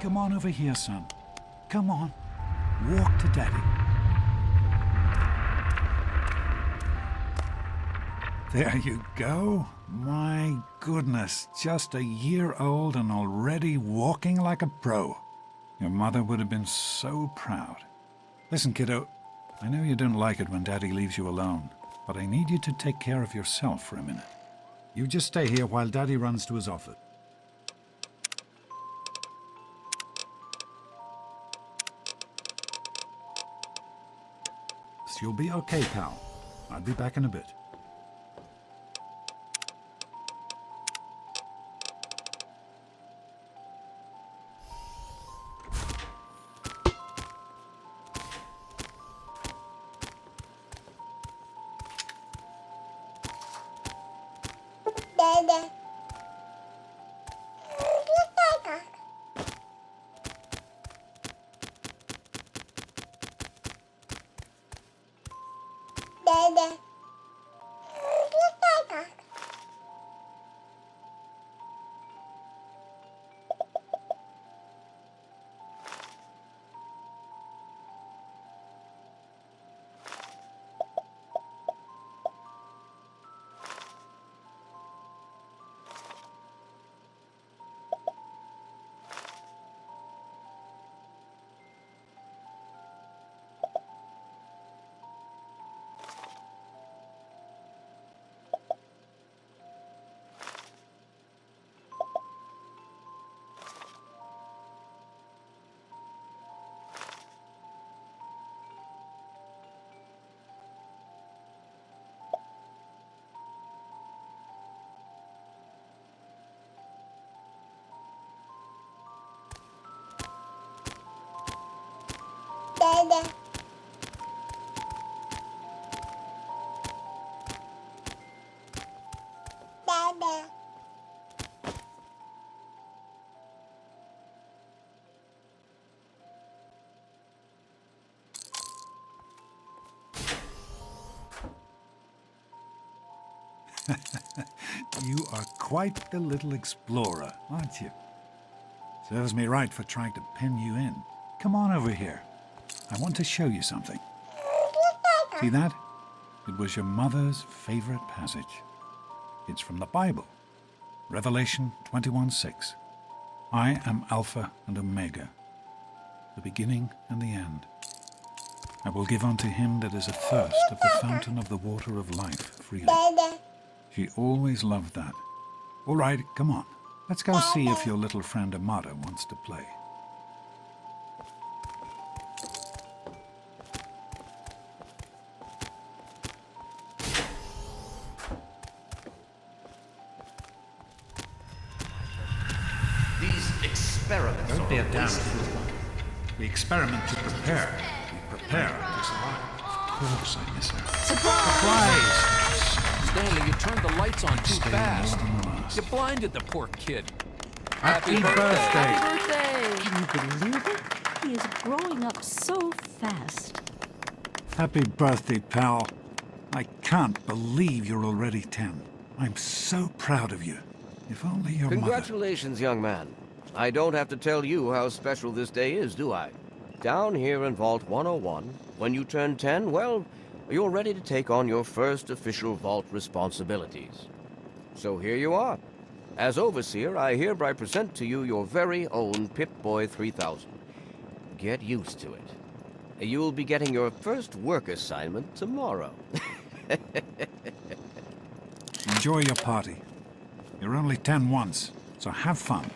Come on over here, son. Come on. Walk to Daddy. There you go. My goodness, just a year old and already walking like a pro. Your mother would have been so proud. Listen, kiddo, I know you don't like it when Daddy leaves you alone, but I need you to take care of yourself for a minute. You just stay here while Daddy runs to his office. You'll be okay, pal. I'll be back in a bit. Dada. Dada. Dada. Dada. You are quite the little explorer, aren't you? Serves me right for trying to pen you in. Come on over here. I want to show you something. See that? It was your mother's favorite passage. It's from the Bible. Revelation 21:6. I am Alpha and Omega, the beginning and the end. I will give unto him that is athirst of the fountain of the water of life freely. Dada. She always loved that. All right, come on. Let's go see if your little friend Amada wants to play. These experiments Don't be a are damn wasted. fool. We experiment to prepare. We prepare to survive. Of course I miss her. Surprise! Stanley, you turned the lights on too Stay fast. more than the last. You blinded the poor kid. Happy birthday! Happy birthday! Can you believe it? He is growing up so fast. Happy birthday, pal. I can't believe you're already 10. I'm so proud of you. If only your mother... Congratulations, young man. I don't have to tell you how special this day is, do I? Down here in Vault 101, when you turn 10, well, you're ready to take on your first official Vault responsibilities. So here you are. As Overseer, I hereby present to you your very own Pip-Boy 3000. Get used to it. You'll be getting your first work assignment tomorrow. Enjoy your party. You're only 10 once, so have fun.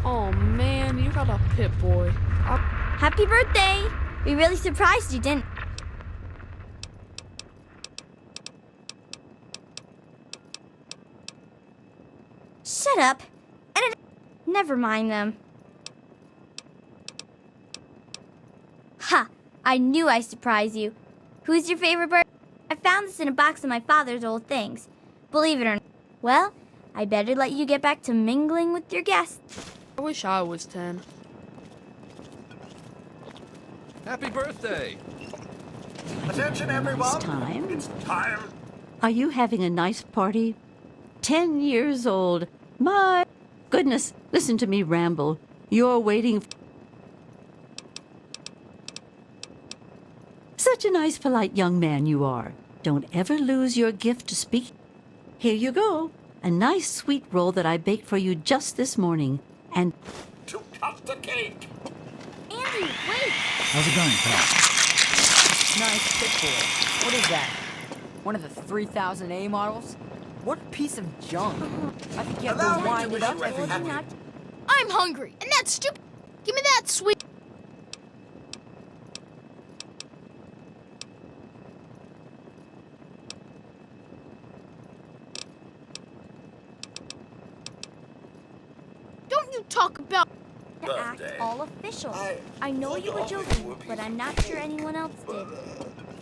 Oh man, you got a Pip-Boy. Happy birthday! We really surprised you, didn't... Shut up. Never mind them. Ha! I knew I'd surprise you. Who's your favorite bird? I found this in a box of my father's old things. Believe it or not. Well, I better let you get back to mingling with your guests. I wish I was 10. Happy birthday! Attention, everyone! It's time. It's time. Are you having a nice party? 10 years old. My... Goodness, listen to me ramble. You're waiting. Such a nice, polite young man you are. Don't ever lose your gift to speak. Here you go. A nice sweet roll that I baked for you just this morning. And To cut the cake. Andy, wait! How's it going, pal? Nice pit boy. What is that? One of the 3000A models? What a piece of junk. I think you have Allow to me to wind it wish up you a every happy- week. Not I'm hungry, and that's stupid. Give me that sweet. Don't you talk about. to act Birthday. all official. I know you were thought it joking, would be but I'm not sure anyone else did.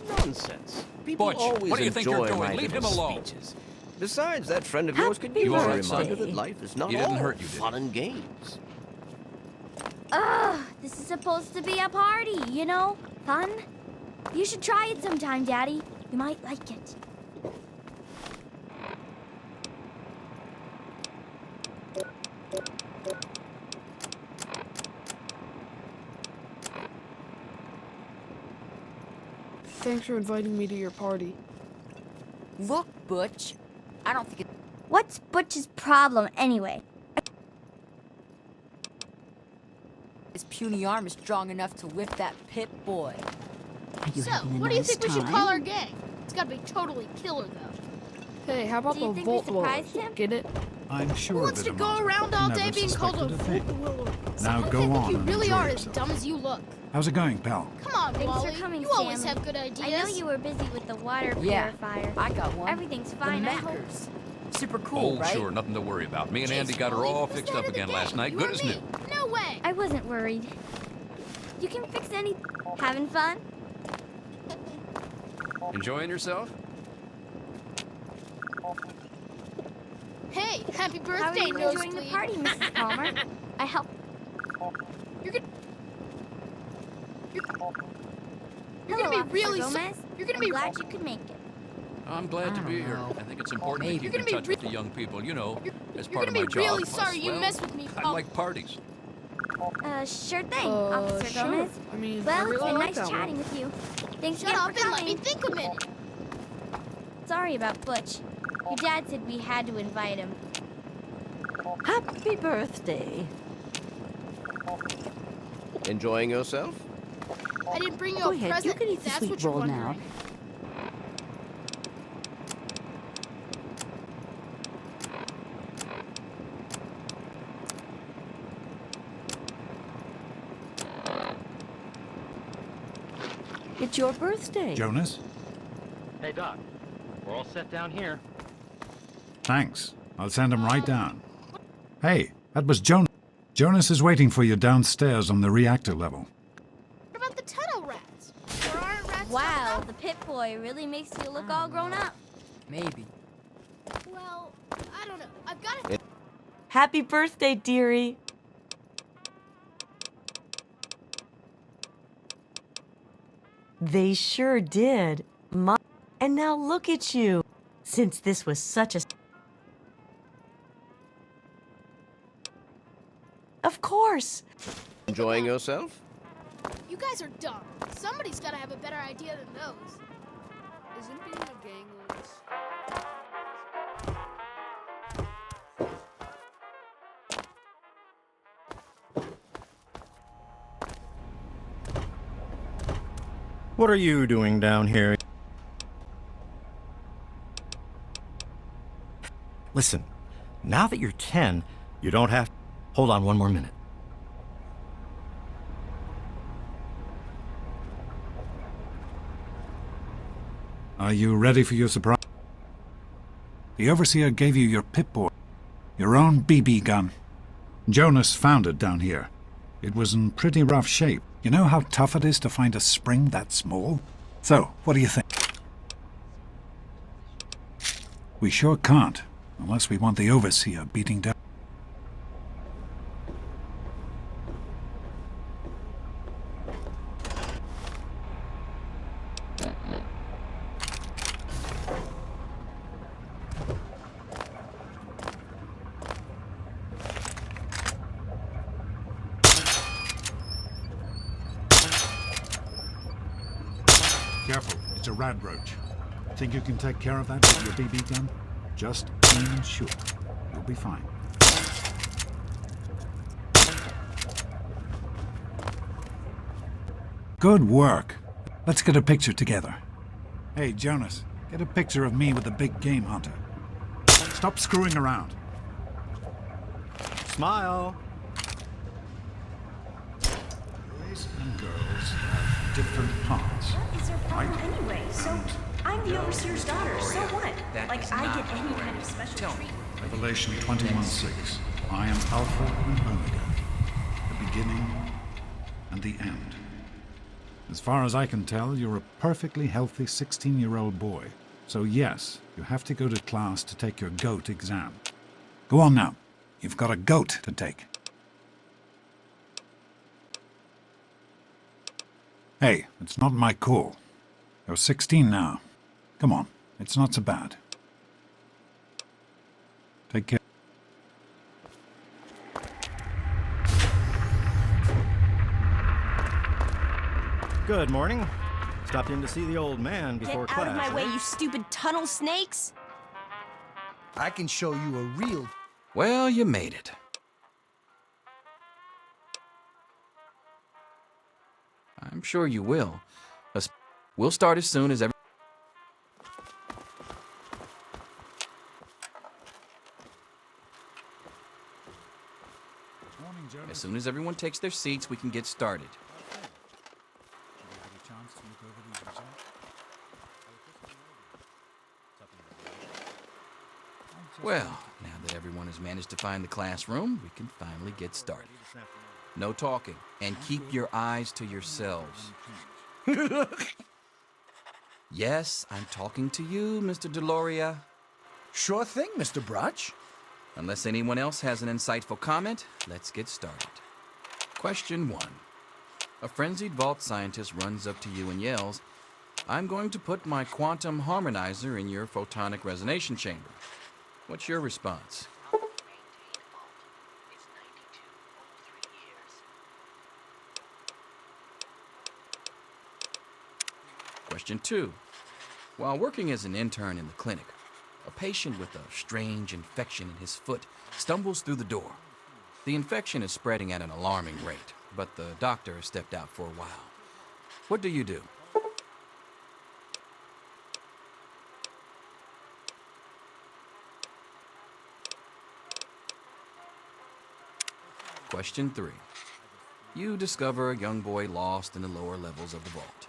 Nonsense. People Butch, always what do you think you're enjoy doing? my Leave little him alone. speeches. Besides, that friend of yours could be Happy a birthday. reminder that life is not He didn't all hurt you, did he? fun and games. Ugh, this is supposed to be a party, you know? Fun. You should try it sometime, Daddy. You might like it. Thanks for inviting me to your party. Look, Butch. I don't think it. What's Butch's problem, anyway? His puny arm is strong enough to lift that pit boy. are you So, having a what do you nice think we should time? call our gang? It's gotta be totally killer, though. Hey, how about Do you the think we Volt Lord? surprised him? Get it? I'm sure Who wants that to a go martyr around all never day being called a suspected thing. Volt? Now Sometimes go I think on you and really enjoy are as yourself. dumb as you look. How's it going, pal? Come on, Thanks Wally. for coming, You always Sam. have good ideas. I know you were busy with the water Yeah, purifier. I got one. Everything's The fine, I hope. Mackers. Super cool, Oh, right? sure, nothing to worry about. Me and Jeez, Andy got her Wally, all who's fixed the up head of the again gang? last night. You Good or as me? new. No way. I wasn't worried. You can fix any... Having fun? Enjoying yourself? Hey, happy How are birthday, you enjoying the nosebleed. party, Mrs. Palmer? I help... You're gonna. You're Hello, gonna be Officer really. Gomez. You're gonna I'm be. glad you could make it. I'm glad to I be don't here. know. I think it's important Maybe. to keep You're in gonna touch be with the young people, you know, as You're part of gonna my be job. really Plus, sorry you well, messed with me. I Paul. like parties. Sure thing, Officer Sure. Gomez. I mean, I Well, really it's been like nice that chatting one. with you. Thanks Shut again up for and let me coming. think a minute. Sorry about Butch. Your dad said we had to invite him. Happy birthday. Enjoying yourself? I didn't bring you Go a ahead, present. you can eat if the that's sweet what you're roll now. wondering. It's your birthday. Jonas? Hey, Doc. We're all set down here. Thanks. I'll send him right down. Hey, that was Jonas. Jonas is waiting for you downstairs on the reactor level. What about the tunnel rats? There aren't rats. Wow, the pit boy really makes you look all grown up. Maybe. Well, I don't know. I've got it. Happy birthday, dearie. They sure did. And now look at you. Since this was such a... Of course. Enjoying yourself? You guys are dumb. Somebody's got to have a better idea than those. Isn't being a gang always... What are you doing down here? Listen, now that you're 10, you don't have... Hold on one more minute. Are you ready for your surprise? The Overseer gave you your Pip-Boy, your own BB gun. Jonas found it down here. It was in pretty rough shape. You know how tough it is to find a spring that small? So, what do you think? We sure can't, unless we want the Overseer beating down. It's a rad roach. Think you can take care of that with your BB gun? Just aim and shoot. You'll be fine. Good work. Let's get a picture together. Hey, Jonas, get a picture of me with the big game hunter. Stop screwing around. Smile. Boys and girls have different parts. What is her problem anyway? So, I'm the overseer's daughter, so what? Like, I get any kind of special treatment. Revelation 21:6. I am Alpha and Omega, the beginning and the end. As far as I can tell, you're a perfectly healthy 16-year-old boy. So yes, you have to go to class to take your GOAT exam. Go on now. You've got a GOAT to take. Hey, it's not my call. You're 16 now. Come on, it's not so bad. Take care. Good morning. Stopped in to see the old man before Get class. out of my way, you stupid tunnel snakes! I can show you a real... Well, you made it. I'm sure you will. We'll start as soon as Morning, Jonas. As soon as everyone takes their seats, we can get started. Well, now that everyone has managed to find the classroom, we can finally get started. No talking, and keep your eyes to yourselves. Yes, I'm talking to you, Mr. Deloria. Sure thing, Mr. Brotch. Unless anyone else has an insightful comment, let's get started. Question 1. A frenzied vault scientist runs up to you and yells, "I'm going to put my quantum harmonizer in your photonic resonation chamber." What's your response? Question 2. While working as an intern in the clinic, a patient with a strange infection in his foot stumbles through the door. The infection is spreading at an alarming rate, but the doctor has stepped out for a while. What do you do? Question 3. You discover a young boy lost in the lower levels of the vault.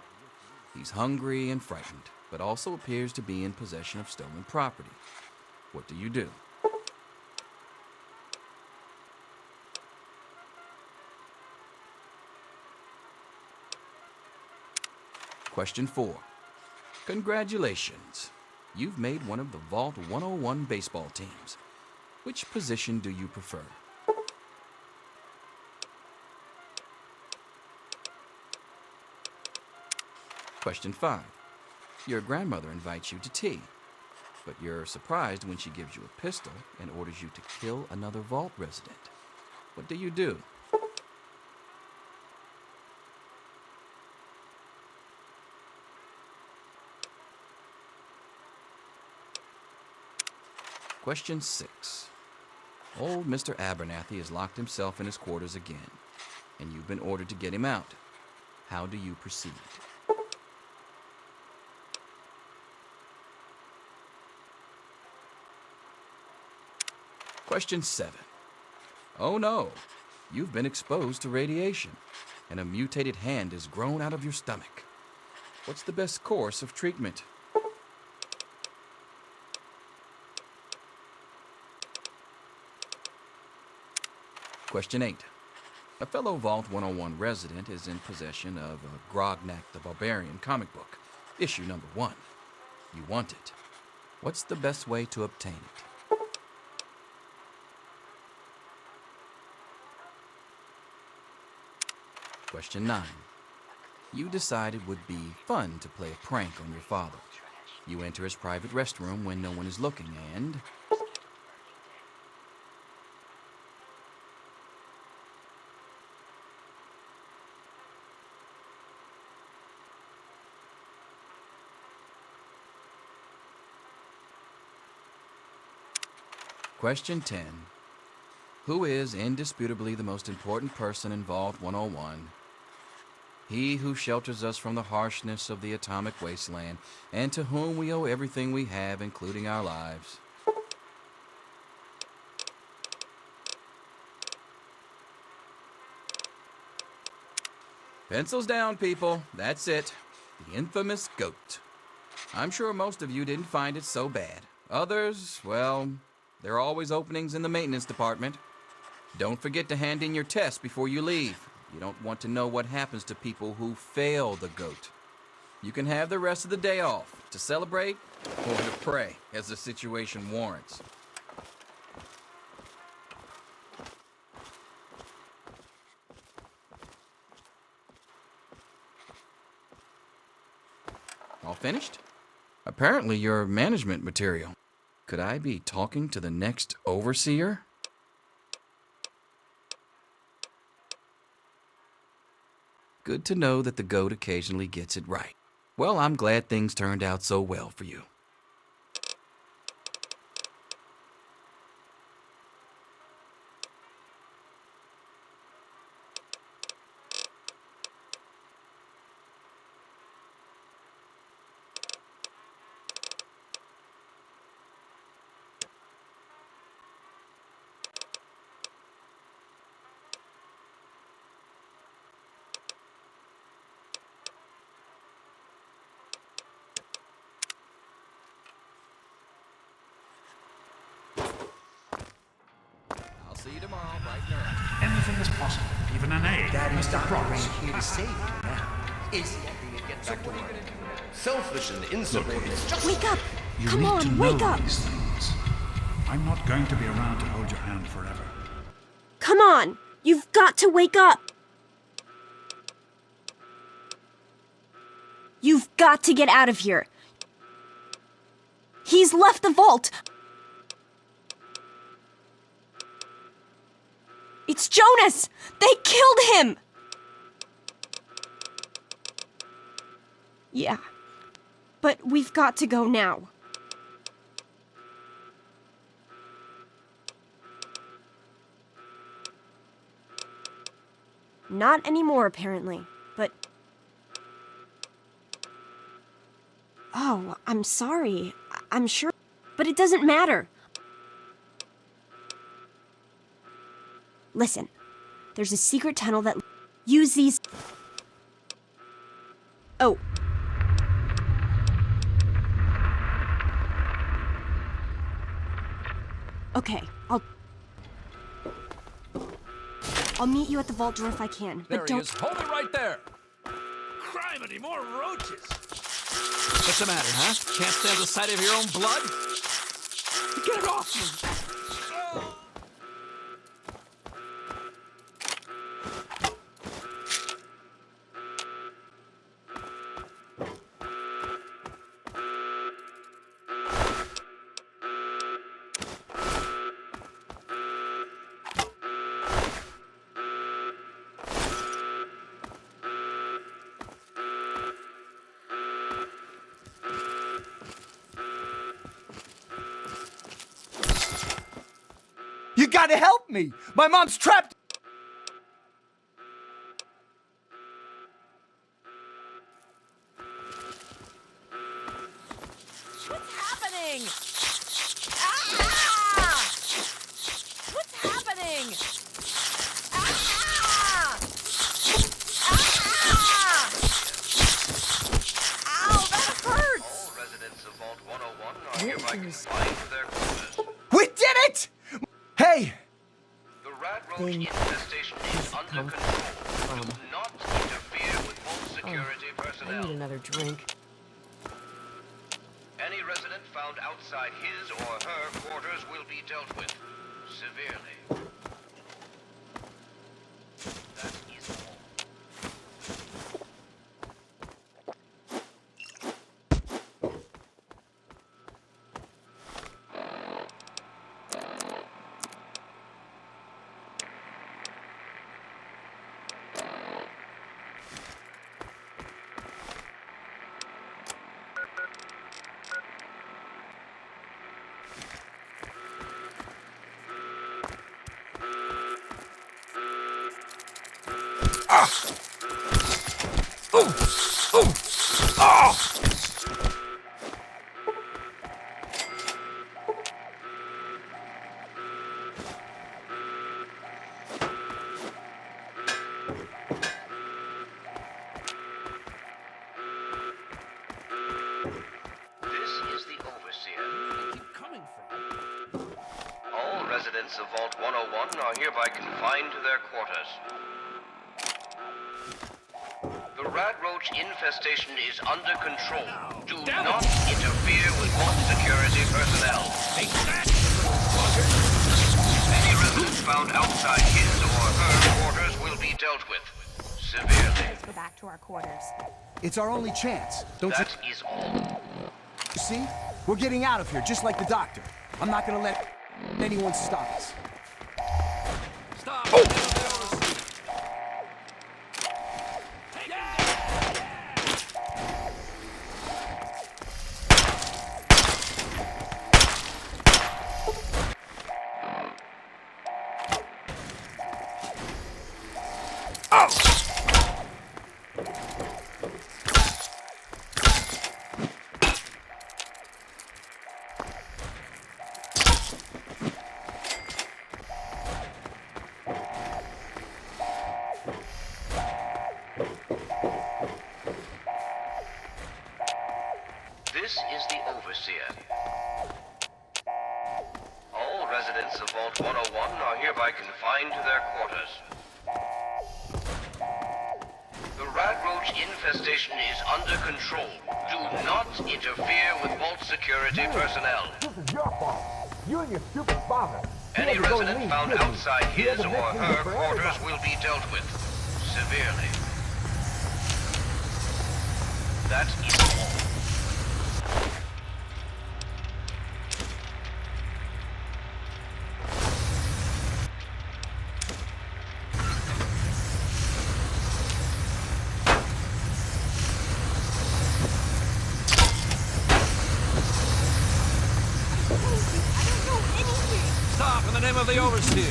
He's hungry and frightened, but also appears to be in possession of stolen property. What do you do? Question 4. Congratulations. You've made one of the Vault 101 baseball teams. Which position do you prefer? Question 5. Your grandmother invites you to tea, but you're surprised when she gives you a pistol and orders you to kill another vault resident. What do you do? Question 6. Old Mr. Abernathy has locked himself in his quarters again, and you've been ordered to get him out. How do you proceed? Question 7. Oh no, you've been exposed to radiation, and a mutated hand has grown out of your stomach. What's the best course of treatment? Question 8. A fellow Vault 101 resident is in possession of a Grognak the Barbarian comic book, issue number 1. You want it. What's the best way to obtain it? Question 9. You decide it would be fun to play a prank on your father. You enter his private restroom when no one is looking and... Question 10. Who is indisputably the most important person in Vault 101? He who shelters us from the harshness of the atomic wasteland, and to whom we owe everything we have, including our lives. Pencils down, people. That's it. The infamous goat. I'm sure most of you didn't find it so bad. Others, well, there are always openings in the maintenance department. Don't forget to hand in your test before you leave. You don't want to know what happens to people who fail the goat. You can have the rest of the day off to celebrate or to pray as the situation warrants. All finished? Apparently you're management material. Could I be talking to the next overseer? Good to know that the goat occasionally gets it right. Well, I'm glad things turned out so well for you. I'll see you tomorrow, bright and early. Anything is possible, even an A. Daddy's Mr. doctor Brock. ain't here to save you now. Is he? Selfish and insubordinate. Just Wake up! You Come need on, to know wake up! these things. I'm not going to be around to hold your hand forever. Come on! You've got to wake up! You've got to get out of here! He's left the vault! It's Jonas! They killed him! Yeah. But we've got to go now. Not anymore, apparently. But... Oh, I'm sorry. I'm sure... But it doesn't matter. Listen. There's a secret tunnel that... Use these... Oh. Okay, I'll meet you at the vault door if I can, but don't... Hold it right there! Criminy, more roaches! What's the matter, huh? Can't stand the sight of your own blood? Get it off me! You gotta help me! My mom's trapped! What's happening? Ah! What's happening? Ah! Ah! Ow, that hurts! all residents of Vault 101 are hereby confined to their quarters. We did it! Hey! The rat roach infestation is under control. Do not interfere with Vault security I personnel. need another drink. Any resident found outside his or her quarters will be dealt with severely. That is all. is the overseer. All residents of Vault 101 are hereby confined to their quarters. The rat roach infestation is under control. Do not interfere with vault security personnel. Any residents found outside his or her quarters will be dealt with severely. Let's go back to our quarters. It's our only chance. Don't you? That is all. You see? We're getting out of here, just like the doctor. I'm not gonna let anyone stop us. Stop! This is the overseer. All residents of Vault 101 are hereby confined to their quarters. The rat roach infestation is under control. Do not interfere with Vault security personnel. This is your fault. You and your stupid father. Any resident found outside his or her quarters will be dealt with severely. That is all. Stop in the name of the overseer!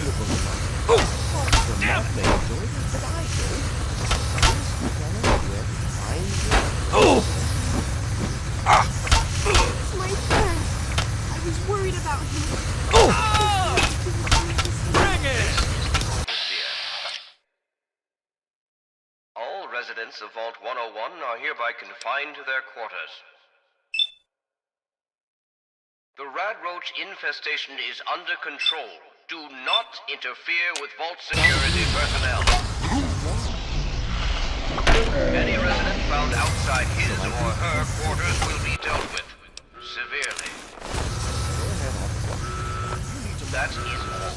Damn it! It's my friend. I was worried about him. Bring it! All residents of Vault 101 are hereby confined to their quarters. The rat roach infestation is under control. Do not interfere with Vault security personnel. Any resident found outside his or her quarters will be dealt with severely. That is all.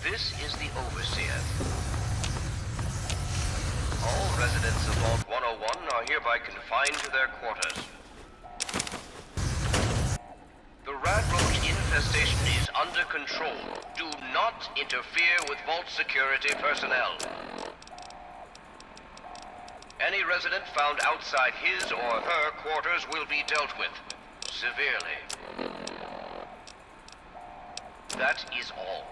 This is the overseer. All residents of Vault 101 are hereby confined to their quarters. The rat roach infestation is under control. Do not interfere with Vault security personnel. Any resident found outside his or her quarters will be dealt with severely. That is all.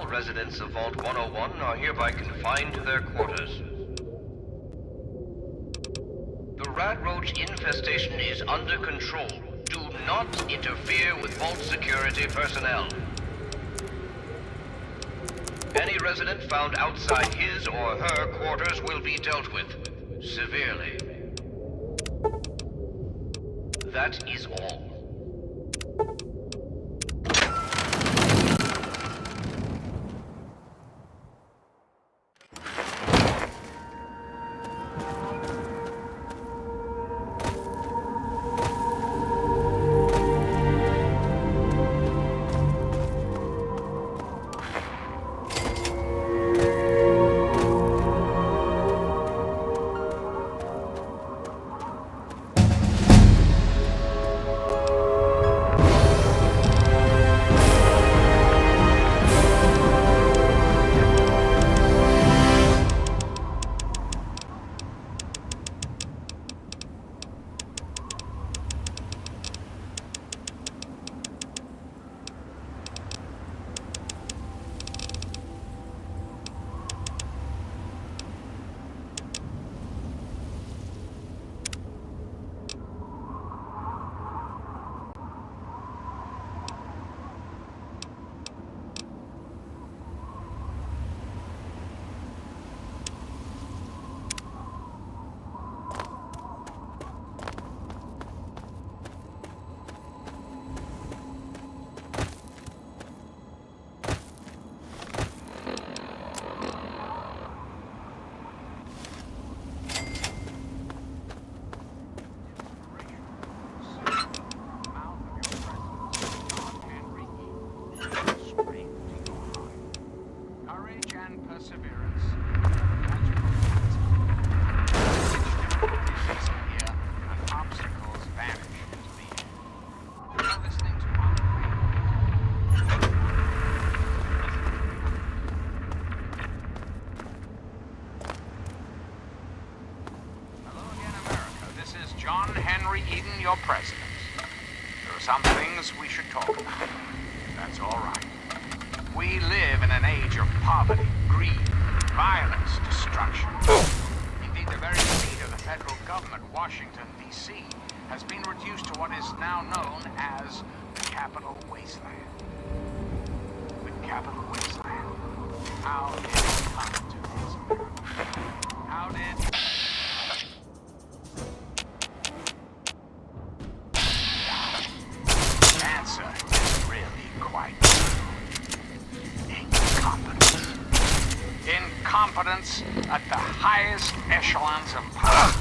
Residents of Vault 101 are hereby confined to their quarters. The rat roach infestation is under control. Do not interfere with Vault security personnel. Any resident found outside his or her quarters will be dealt with severely. That is all. Your president. There are some things we should talk about. That's all right. We live in an age of poverty, greed, violence, destruction. Indeed, the very seat of the federal government, Washington, D.C., has been reduced to what is now known as the Capital Wasteland. The Capital Wasteland. How did it come to this? How did... Incompetence at the highest echelons of power.